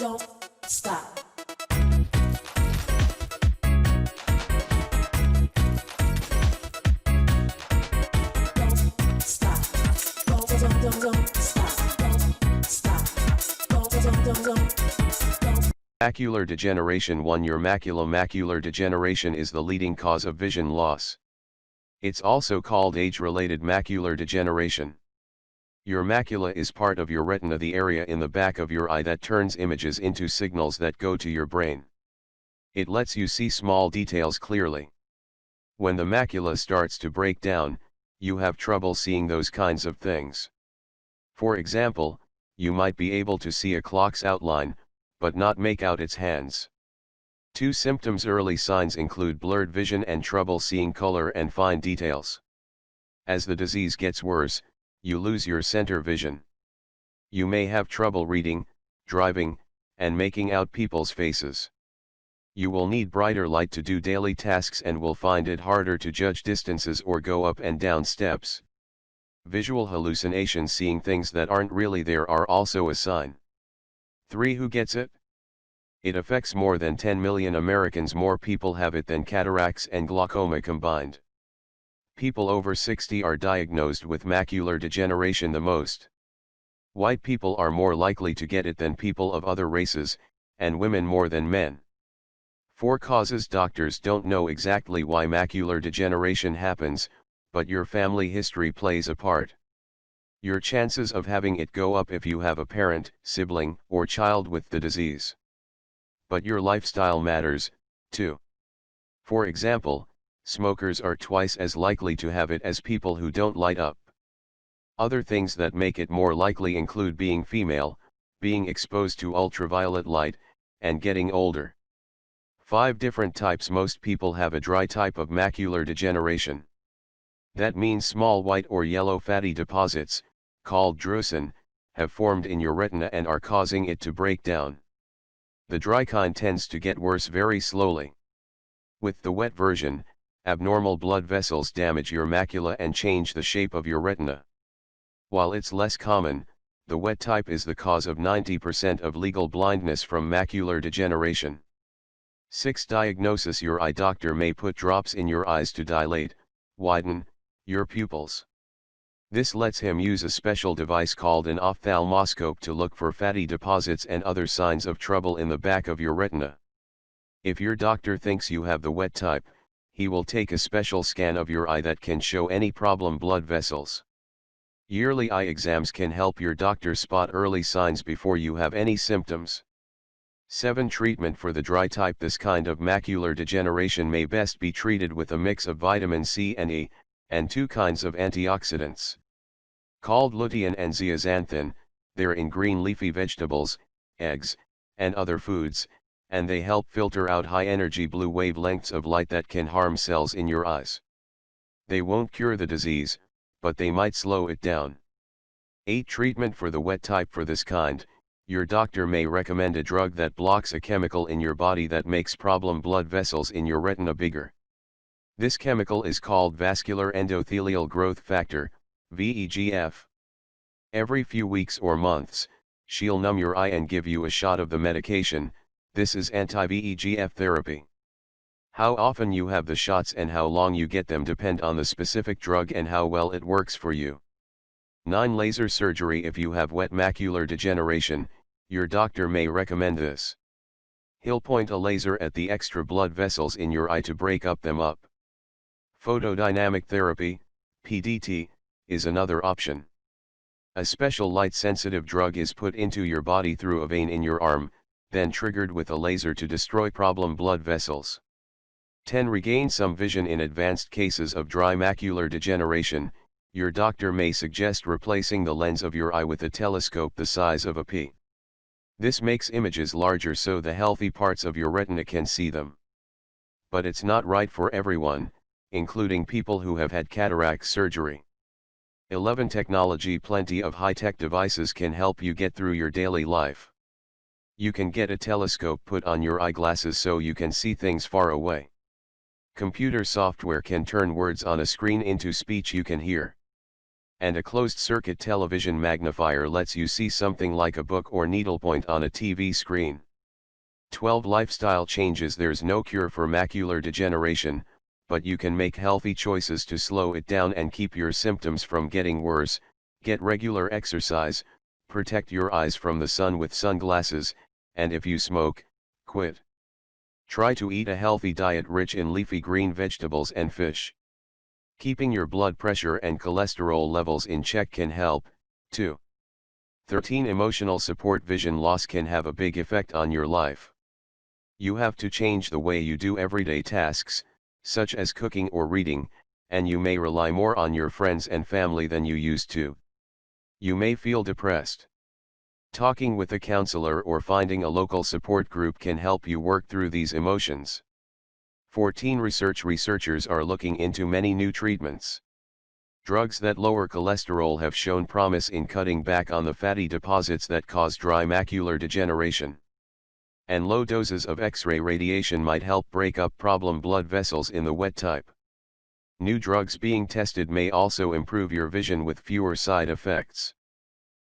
don't stop. Macular degeneration 1. Your macula. Macular degeneration is the leading cause of vision loss. It's also called age-related macular degeneration. Your macula is part of your retina, the area in the back of your eye that turns images into signals that go to your brain. It lets you see small details clearly. When the macula starts to break down, you have trouble seeing those kinds of things. For example, you might be able to see a clock's outline, but not make out its hands. 2 symptoms. Early signs include blurred vision and trouble seeing color and fine details. As the disease gets worse, you lose your center vision. You may have trouble reading, driving, and making out people's faces. You will need brighter light to do daily tasks and will find it harder to judge distances or go up and down steps. Visual hallucinations, seeing things that aren't really there, are also a sign. 3. Who gets it? It affects more than 10 million Americans. More people have it than cataracts and glaucoma combined. People over 60 are diagnosed with macular degeneration the most. White people are more likely to get it than people of other races, and women more than men. 4 causes. Doctors don't know exactly why macular degeneration happens, but your family history plays a part. Your chances of having it go up if you have a parent, sibling, or child with the disease. But your lifestyle matters, too. For example, smokers are twice as likely to have it as people who don't light up. Other things that make it more likely include being female, being exposed to ultraviolet light, and getting older. 5 different types. Most people have a dry type of macular degeneration. That means small white or yellow fatty deposits, called drusen, have formed in your retina and are causing it to break down. The dry kind tends to get worse very slowly. With the wet version, abnormal blood vessels damage your macula and change the shape of your retina. While it's less common, the wet type is the cause of 90% of legal blindness from macular degeneration. 6. Diagnosis. Your eye doctor may put drops in your eyes to dilate, widen, your pupils. This lets him use a special device called an ophthalmoscope to look for fatty deposits and other signs of trouble in the back of your retina. If your doctor thinks you have the wet type, he will take a special scan of your eye that can show any problem blood vessels. Yearly eye exams can help your doctor spot early signs before you have any symptoms. 7. Treatment for the dry type. This kind of macular degeneration may best be treated with a mix of vitamin C and E, and 2 kinds of antioxidants. Called lutein and zeaxanthin, they're in green leafy vegetables, eggs, and other foods, and they help filter out high-energy blue wavelengths of light that can harm cells in your eyes. They won't cure the disease, but they might slow it down. 8. Treatment for the wet type. For this kind, your doctor may recommend a drug that blocks a chemical in your body that makes problem blood vessels in your retina bigger. This chemical is called vascular endothelial growth factor, VEGF. Every few weeks or months, she'll numb your eye and give you a shot of the medication. This is anti-VEGF therapy. How often you have the shots and how long you get them depend on the specific drug and how well it works for you. 9. Laser surgery. If you have wet macular degeneration, your doctor may recommend this. He'll point a laser at the extra blood vessels in your eye to break them up. Photodynamic therapy, PDT, is another option. A special light-sensitive drug is put into your body through a vein in your arm, then triggered with a laser to destroy problem blood vessels. 10. Regain some vision. In advanced cases of dry macular degeneration, your doctor may suggest replacing the lens of your eye with a telescope the size of a pea. This makes images larger so the healthy parts of your retina can see them. But it's not right for everyone, including people who have had cataract surgery. 11. Technology. Plenty of high-tech devices can help you get through your daily life. You can get a telescope put on your eyeglasses so you can see things far away. Computer software can turn words on a screen into speech you can hear. and a closed-circuit television magnifier lets you see something like a book or needlepoint on a TV screen. 12 Lifestyle changes. There's no cure for macular degeneration, but you can make healthy choices to slow it down and keep your symptoms from getting worse. Get regular exercise, protect your eyes from the sun with sunglasses, and if you smoke, quit. Try to eat a healthy diet rich in leafy green vegetables and fish. Keeping your blood pressure and cholesterol levels in check can help, too. 13 Emotional support. Vision loss can have a big effect on your life. You have to change the way you do everyday tasks, such as cooking or reading, and you may rely more on your friends and family than you used to. You may feel depressed. Talking with a counselor or finding a local support group can help you work through these emotions. 14 Researchers are looking into many new treatments. Drugs that lower cholesterol have shown promise in cutting back on the fatty deposits that cause dry macular degeneration. And low doses of X-ray radiation might help break up problem blood vessels in the wet type. New drugs being tested may also improve your vision with fewer side effects.